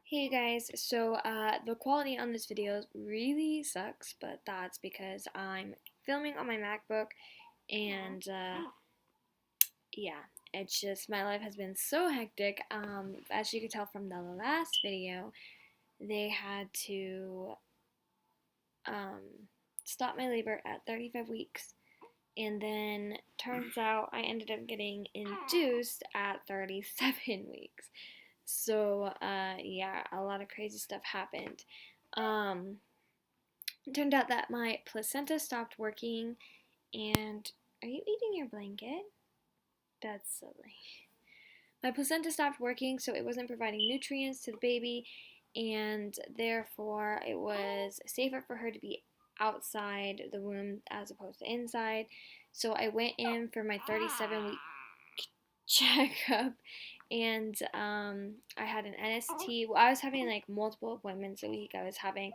Hey guys, so the quality on this video really sucks, but that's because I'm filming on my MacBook and yeah, it's just my life has been so hectic. As you could tell from the last video, they had to um, stop my labor at 35 weeks, and then turns out I ended up getting induced at 37 weeks. So, yeah, a lot of crazy stuff happened. Um, it turned out that my placenta stopped working, and are you eating your blanket? That's silly. My placenta stopped working, so it wasn't providing nutrients to the baby, and therefore it was safer for her to be outside the womb as opposed to inside. So I went in for my 37-week checkup, and I had an NST. Well, I was having like multiple appointments a week. I was having,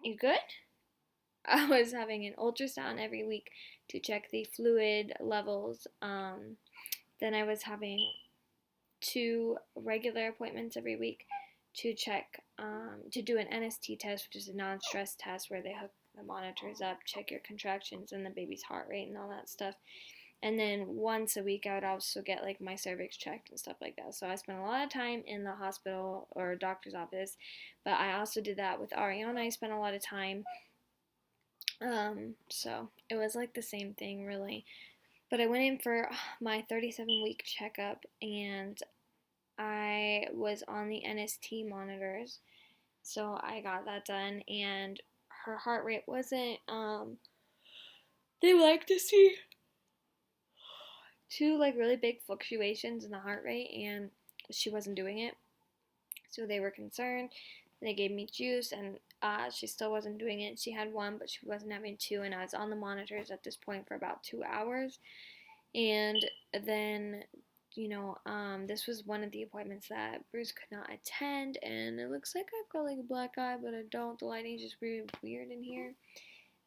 you good? I was having an ultrasound every week to check the fluid levels. Then I was having two regular appointments every week to check, to do an NST test, which is a non-stress test where they hook the monitors up, check your contractions and the baby's heart rate and all that stuff. And then once a week, I would also get like my cervix checked and stuff like that. So I spent a lot of time in the hospital or doctor's office, but I also did that with Arianna. I spent a lot of time. So it was like the same thing, really. But I went in for my 37-week checkup, and I was on the NST monitors. So I got that done, and her heart rate wasn't. They like to see two like really big fluctuations in the heart rate, and she wasn't doing it. So they were concerned. They gave me juice, and she still wasn't doing it. She had one, but she wasn't having two, and I was on the monitors at this point for about 2 hours. And then, this was one of the appointments that Bruce could not attend, and it looks like I've got like a black eye, but I don't. The lighting's just really weird in here.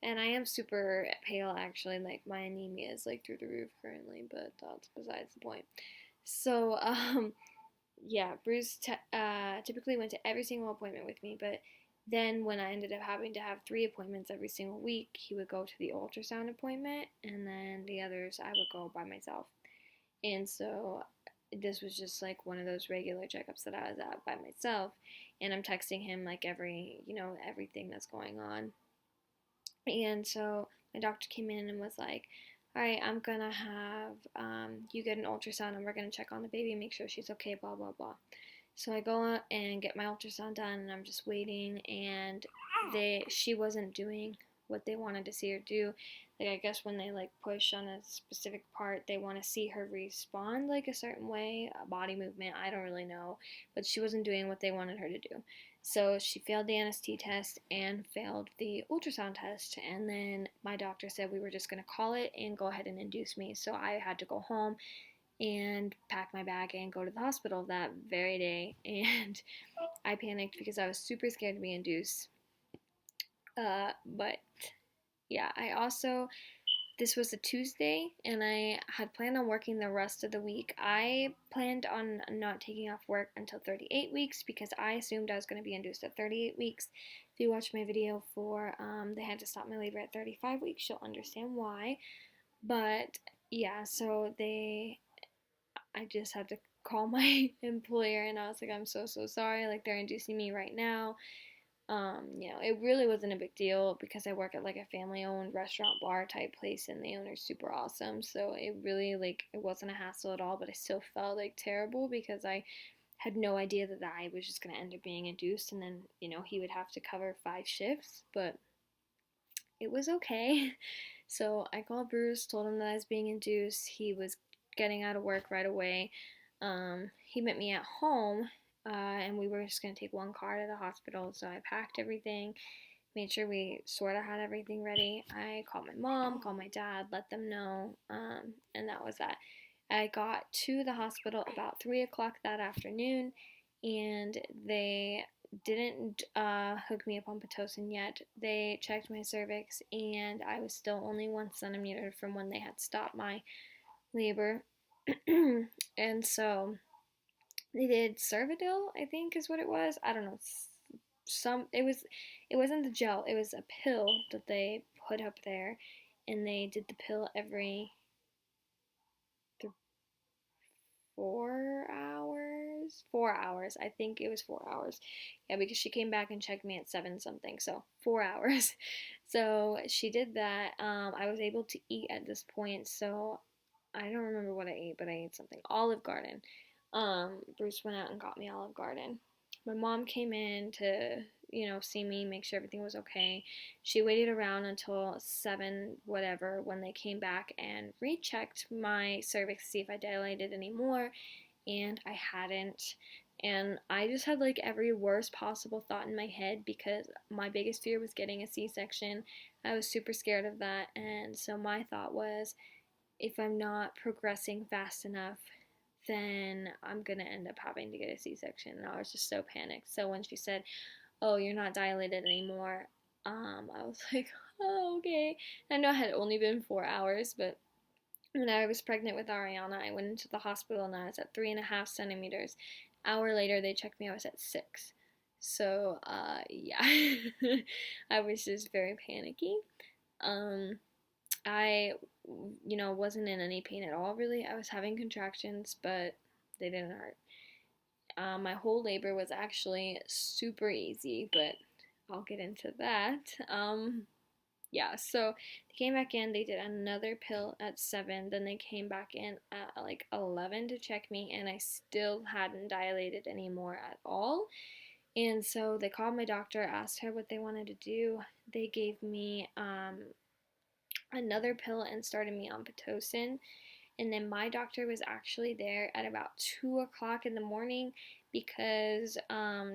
And I am super pale, actually. Like, my anemia is like through the roof currently, but that's besides the point. So, yeah, Bruce typically went to every single appointment with me, but then when I ended up having to have 3 appointments every single week, he would go to the ultrasound appointment, and then the others I would go by myself. And so this was just like one of those regular checkups that I was at by myself, and I'm texting him like everything that's going on. And so my doctor came in and was like, all right, I'm gonna have you get an ultrasound, and we're gonna check on the baby, make sure she's okay, blah blah blah. So I go and get my ultrasound done, and I'm just waiting, and she wasn't doing what they wanted to see her do. Like, I guess when they like push on a specific part, they want to see her respond like a certain way, a body movement. I don't really know, but she wasn't doing what they wanted her to do. So she failed the NST test and failed the ultrasound test. And then my doctor said we were just going to call it and go ahead and induce me. So I had to go home and pack my bag and go to the hospital that very day. And I panicked because I was super scared to be induced. But yeah, this was a Tuesday, and I had planned on working the rest of the week. I planned on not taking off work until 38 weeks because I assumed I was going to be induced at 38 weeks. If you watch my video for they had to stop my labor at 35 weeks, you'll understand why. But yeah, I just had to call my employer, and I was like, I'm so sorry. Like, they're inducing me right now. It really wasn't a big deal because I work at like a family-owned restaurant bar type place, and the owner's super awesome. So it really it wasn't a hassle at all, but I still felt like terrible because I had no idea that I was just gonna end up being induced, and then he would have to cover 5 shifts, but it was okay. So I called Bruce, told him that I was being induced. He was getting out of work right away. He met me at home, and we were just going to take one car to the hospital. So I packed everything, made sure we sort of had everything ready. I called my mom, called my dad, let them know, and that was that. I got to the hospital about 3 o'clock that afternoon, and they didn't hook me up on Pitocin yet. They checked my cervix, and I was still only 1 centimeter from when they had stopped my labor. And so They did Cervidil, I think is what it was. I don't know. It wasn't the gel. It was a pill that they put up there, and they did the pill every 4 hours. 4 hours. I think it was 4 hours. Yeah, because she came back and checked me at 7 something. So 4 hours. So she did that. I was able to eat at this point. So I don't remember what I ate, but I ate something. Olive Garden. Bruce went out and got me Olive Garden. My mom came in to, see me, make sure everything was okay. She waited around until 7, whatever, when they came back and rechecked my cervix to see if I dilated anymore, and I hadn't. And I just had like every worst possible thought in my head because my biggest fear was getting a C section. I was super scared of that, and so my thought was if I'm not progressing fast enough, then I'm gonna end up having to get a C section. And I was just so panicked. So when she said, "Oh, you're not dilated anymore," I was like, "Oh, okay." I know it had only been 4 hours, but when I was pregnant with Arianna, I went into the hospital and I was at 3.5 centimeters. Hour later, they checked me. I was at 6. So, yeah, I was just very panicky. Um, I, wasn't in any pain at all, really. I was having contractions, but they didn't hurt. My whole labor was actually super easy, but I'll get into that. Yeah, so they came back in, they did another pill at 7, then they came back in at like 11 to check me, and I still hadn't dilated anymore at all. And so they called my doctor, asked her what they wanted to do. They gave me another pill and started me on Pitocin. And then my doctor was actually there at about 2 o'clock in the morning because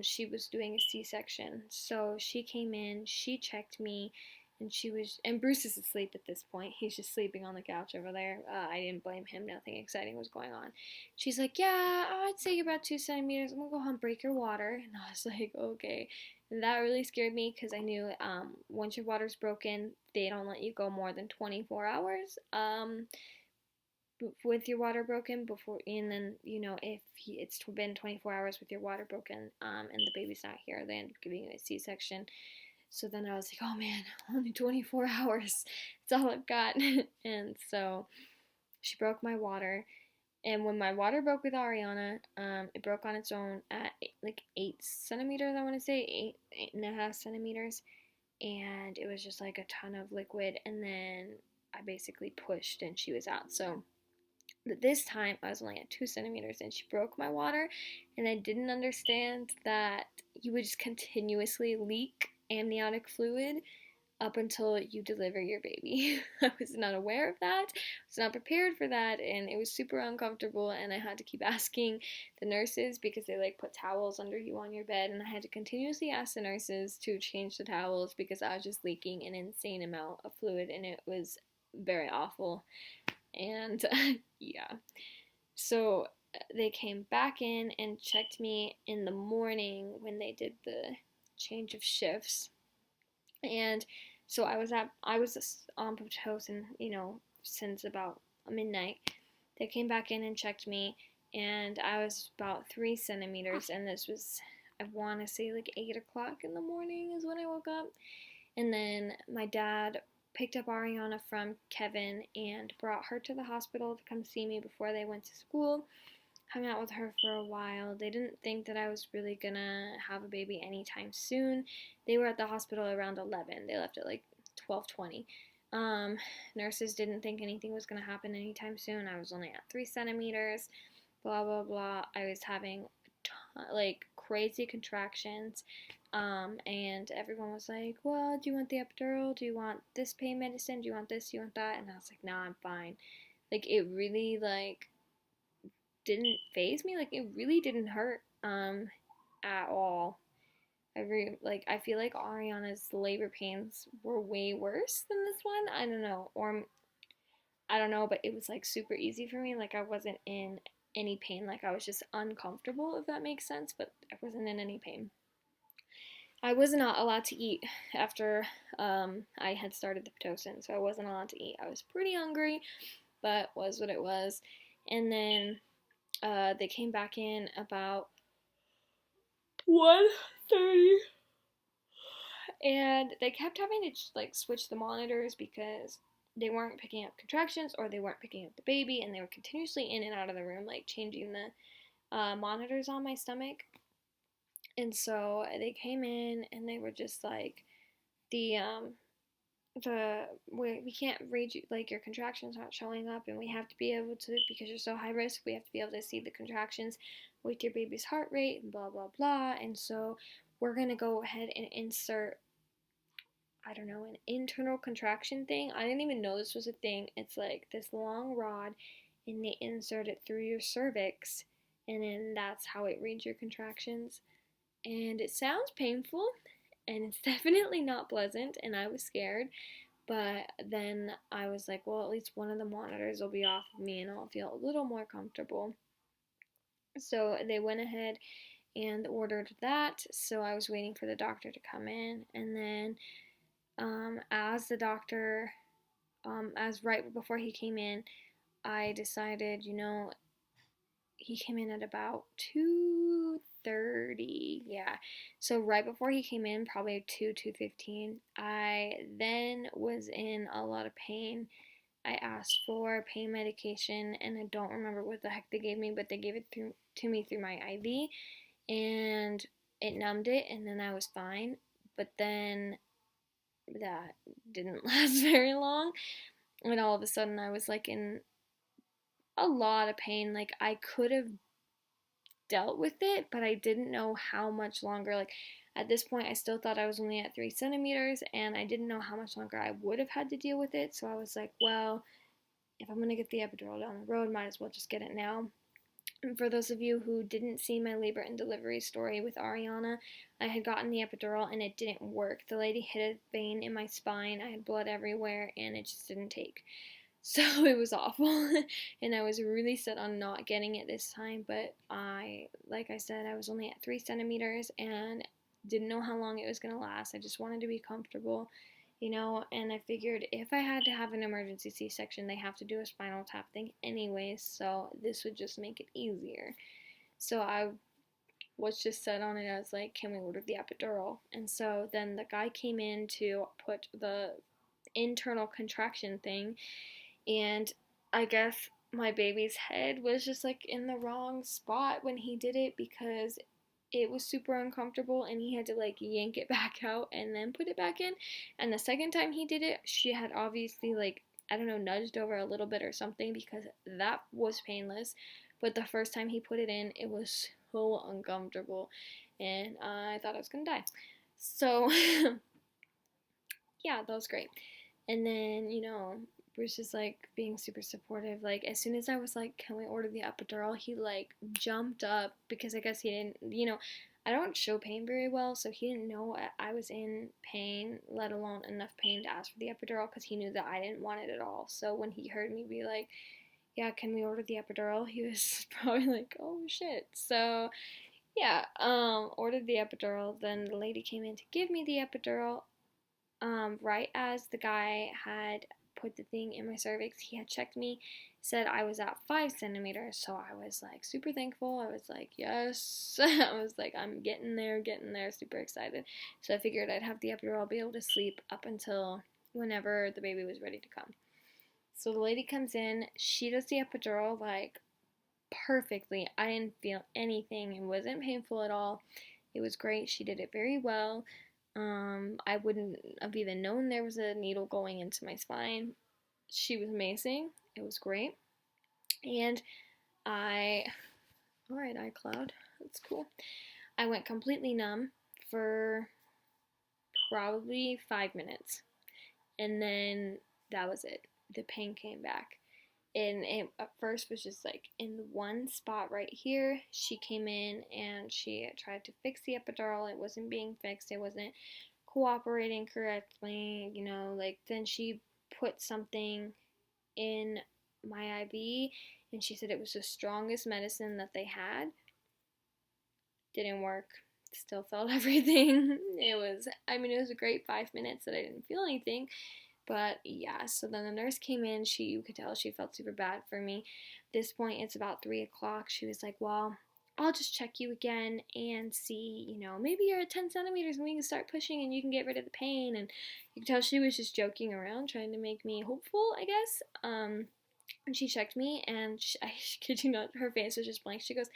she was doing a C-section. So she came in, she checked me, and Bruce is asleep at this point. He's just sleeping on the couch over there. I didn't blame him. Nothing exciting was going on. She's like, "Yeah, I'd say you're about 2 centimeters. I'm gonna go home, break your water." And I was like, "Okay." And that really scared me because I knew once your water's broken, they don't let you go more than 24 hours. With your water broken before, and then if it's been 24 hours with your water broken, and the baby's not here, they end up giving you a C-section. So then I was like, oh man, only 24 hours, that's all I've got. And so she broke my water, and when my water broke with Arianna, it broke on its own at like 8 centimeters. I want to say 8.5 centimeters, and it was just like a ton of liquid, and then I basically pushed and she was out. So but this time I was only at 2 centimeters and she broke my water, and I didn't understand that you would just continuously leak amniotic fluid up until you deliver your baby. I was not aware of that. I was not prepared for that, and it was super uncomfortable, and I had to keep asking the nurses because they like put towels under you on your bed, and I had to continuously ask the nurses to change the towels because I was just leaking an insane amount of fluid, and it was very awful. And yeah. So they came back in and checked me in the morning when they did the change of shifts. And so I was on Pitocin, since about midnight. They came back in and checked me, and I was about 3 centimeters, and this was, I want to say, like 8 o'clock in the morning is when I woke up. And then my dad picked up Arianna from Kevin and brought her to the hospital to come see me before they went to school. Hung out with her for a while. They didn't think that I was really gonna have a baby anytime soon. They were at the hospital around 11. They left at like 12:20. Nurses didn't think anything was gonna happen anytime soon. I was only at 3 centimeters. Blah blah blah. I was having like crazy contractions. And everyone was like, well, do you want the epidural? Do you want this pain medicine? Do you want this? Do you want that? And I was like, nah, I'm fine. Like, it really, like, didn't phase me. Like, it really didn't hurt, at all. I feel like Ariana's labor pains were way worse than this one. I don't know. Or, I don't know, but it was, like, super easy for me. Like, I wasn't in any pain. Like, I was just uncomfortable, if that makes sense, but I wasn't in any pain. I was not allowed to eat after I had started the Pitocin, so I wasn't allowed to eat. I was pretty hungry, but was what it was. And then They came back in about 1:30, and they kept having to like switch the monitors because they weren't picking up contractions or they weren't picking up the baby, and they were continuously in and out of the room, like changing the monitors on my stomach. And so they came in and they were just like, the we can't read you, like your contractions aren't showing up, and we have to be able to, because you're so high risk, we have to be able to see the contractions with your baby's heart rate and blah blah blah. And so we're gonna go ahead and insert, I don't know, an internal contraction thing. I didn't even know this was a thing. It's like this long rod, and they insert it through your cervix, and then that's how it reads your contractions. And it sounds painful, and it's definitely not pleasant, and I was scared. But then I was like, well, at least one of the monitors will be off of me and I'll feel a little more comfortable. So they went ahead and ordered that. So I was waiting for the doctor to come in. And then as the doctor, as right before he came in, I decided, he came in at about 2:30. Yeah. So right before he came in, probably 2:15, I then was in a lot of pain. I asked for pain medication, and I don't remember what the heck they gave me, but they gave it to me through my IV, and it numbed it, and then I was fine. But then that didn't last very long, and all of a sudden I was like in a lot of pain. Like I could have dealt with it, but I didn't know how much longer. Like at this point, I still thought I was only at 3 centimeters, and I didn't know how much longer I would have had to deal with it. So I was like, well, if I'm going to get the epidural down the road, might as well just get it now. And for those of you who didn't see my labor and delivery story with Arianna, I had gotten the epidural and it didn't work. The lady hit a vein in my spine, I had blood everywhere, and it just didn't take. So it was awful. And I was really set on not getting it this time, but like I said, I was only at 3 centimeters and didn't know how long it was going to last. I just wanted to be comfortable, and I figured if I had to have an emergency C-section, they have to do a spinal tap thing anyways, so this would just make it easier. So I was just set on it. I was like, can we order the epidural? And so then the guy came in to put the internal contraction thing, and I guess my baby's head was just like in the wrong spot when he did it, because it was super uncomfortable and he had to like yank it back out and then put it back in. And the second time he did it, she had obviously, like, I don't know, nudged over a little bit or something, because that was painless. But the first time he put it in, it was so uncomfortable and I thought I was gonna die. So yeah, that was great. And then, Bruce is like being super supportive. Like, as soon as I was like, can we order the epidural, he like jumped up, because I guess he didn't, I don't show pain very well, so he didn't know I was in pain, let alone enough pain to ask for the epidural, because he knew that I didn't want it at all. So when he heard me be like, yeah, can we order the epidural, he was probably like, oh shit. So yeah, ordered the epidural. Then the lady came in to give me the epidural. Right as the guy had put the thing in my cervix, he had checked me, said I was at 5 centimeters. So I was like super thankful. I was like, yes. I was like, I'm getting there, super excited. So I figured I'd have the epidural, be able to sleep up until whenever the baby was ready to come. So the lady comes in, she does the epidural like perfectly. I didn't feel anything. It wasn't painful at all. It was great. She did it very well. I wouldn't have even known there was a needle going into my spine. She was amazing. It was great. And alright, iCloud, that's cool. I went completely numb for probably 5 minutes. And then that was it. The pain came back. And it at first was just like in one spot right here. She came in and she tried to fix the epidural. It wasn't being fixed. It wasn't cooperating correctly, like then she put something in my IV and she said it was the strongest medicine that they had. Didn't work. Still felt everything. It was a great 5 minutes that I didn't feel anything, But yeah, so then the nurse came in. You could tell she felt super bad for me. At this point, it's about 3 o'clock. She was like, well, I'll just check you again and see, maybe you're at 10 centimeters and we can start pushing and you can get rid of the pain. And you could tell she was just joking around, trying to make me hopeful, I guess. And she checked me, and I kid you not, her face was just blank. She goes,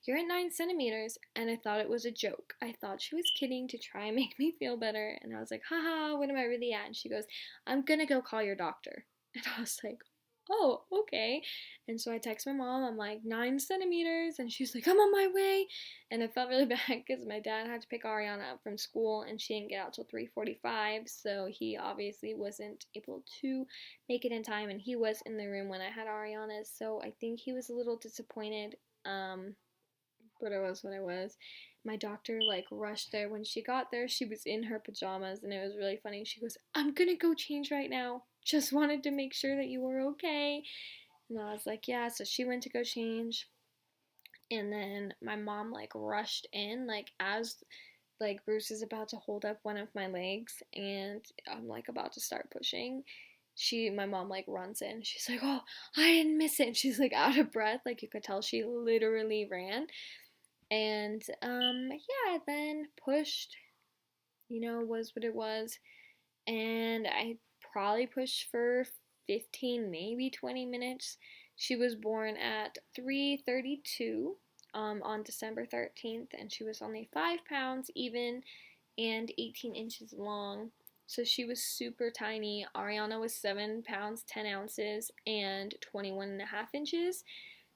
"You're at 9 centimeters," and I thought it was a joke. I thought she was kidding to try and make me feel better, and I was like, haha, what am I really at? And she goes, "I'm gonna go call your doctor." And I was like, oh, okay. And so I text my mom, I'm like, 9 centimeters, and she's like, I'm on my way. And I felt really bad because my dad had to pick Arianna up from school, and she didn't get out till 3:45, so he obviously wasn't able to make it in time, and he was in the room when I had Ariana, so I think he was a little disappointed, but it was what it was. My doctor, rushed there. When she got there, she was in her pajamas, and it was really funny. She goes, "I'm gonna go change right now. Just wanted to make sure that you were okay." And I was like, yeah, so she went to go change, and then my mom, rushed in, as Bruce is about to hold up one of my legs and I'm about to start pushing. My mom runs in. She's like, "Oh, I didn't miss it." And she's out of breath. You could tell she literally ran. And yeah, then pushed, was what it was. And I probably pushed for 15, maybe 20 minutes. She was born at 3:32 on December 13th, and she was only 5 pounds even and 18 inches long. So she was super tiny. Arianna was 7 pounds, 10 ounces, and 21.5 inches.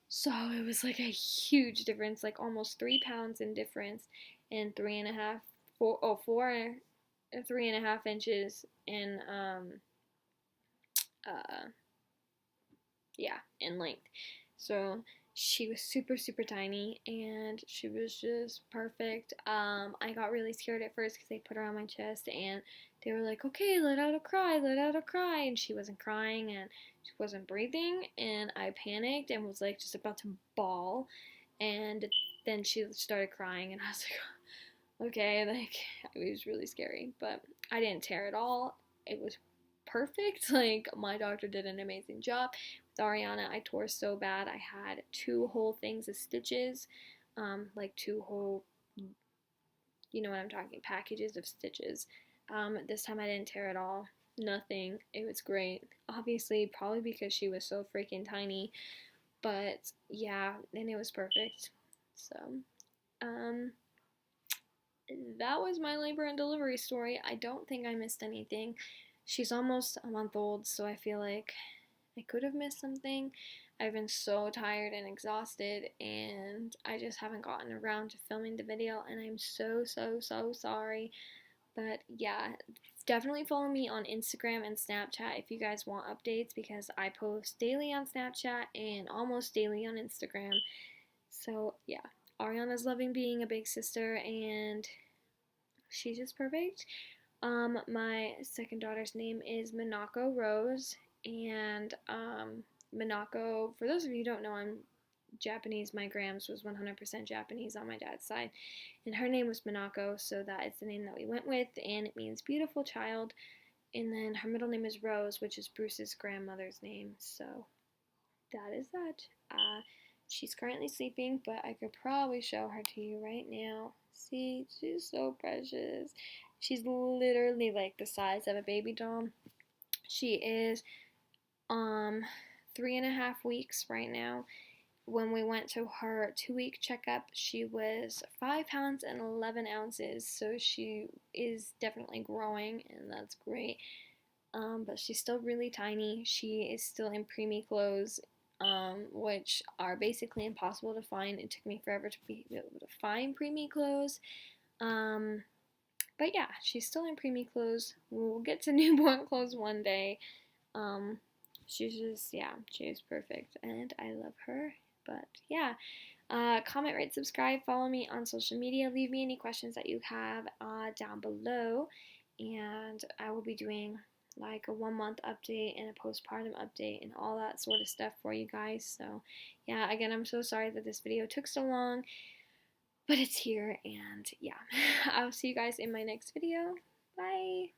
So it was a huge difference, almost 3 pounds in difference, and 3.5 inches in uh yeah, in length. So she was super, super tiny, and she was just perfect. I got really scared at first because they put her on my chest, and they were like, "Okay, let out a cry, let out a cry," and she wasn't crying, and she wasn't breathing, and I panicked and was just about to bawl, and then she started crying, and I was like, okay, it was really scary, but I didn't tear at all. It was perfect. My doctor did an amazing job. With Ariana, I tore so bad. I had 2 whole things of stitches, 2 whole, you know what I'm talking, packages of stitches. This time I didn't tear at all. Nothing. It was great. Obviously, probably because she was so freaking tiny, but yeah, and it was perfect. So, that was my labor and delivery story. I don't think I missed anything. She's almost a month old, so I feel like I could have missed something. I've been so tired and exhausted, and I just haven't gotten around to filming the video, and I'm so, so, so sorry. But yeah, definitely follow me on Instagram and Snapchat if you guys want updates, because I post daily on Snapchat and almost daily on Instagram. So yeah, Ariana's loving being a big sister, and she's just perfect. My second daughter's name is Minako Rose, and Minako, for those of you who don't know, I'm Japanese. My grams was 100% Japanese on my dad's side, and her name was Minako, so that is the name that we went with, and it means beautiful child. And then her middle name is Rose, which is Bruce's grandmother's name. So that is that. She's currently sleeping, but I could probably show her to you right now. See, she's so precious. She's literally the size of a baby doll. She is 3.5 weeks right now. When we went to her 2-week checkup, she was 5 pounds and 11 ounces, so she is definitely growing, and that's great. But she's still really tiny. She is still in preemie clothes, which are basically impossible to find. It took me forever to be able to find preemie clothes. But yeah, she's still in preemie clothes. We'll get to newborn clothes one day. She's just, yeah, she is perfect, and I love her. But yeah, comment, rate, subscribe, follow me on social media. Leave me any questions that you have down below, and I will be doing a 1-month update and a postpartum update and all that sort of stuff for you guys. So yeah, again, I'm so sorry that this video took so long, but it's here, and yeah, I'll see you guys in my next video. Bye!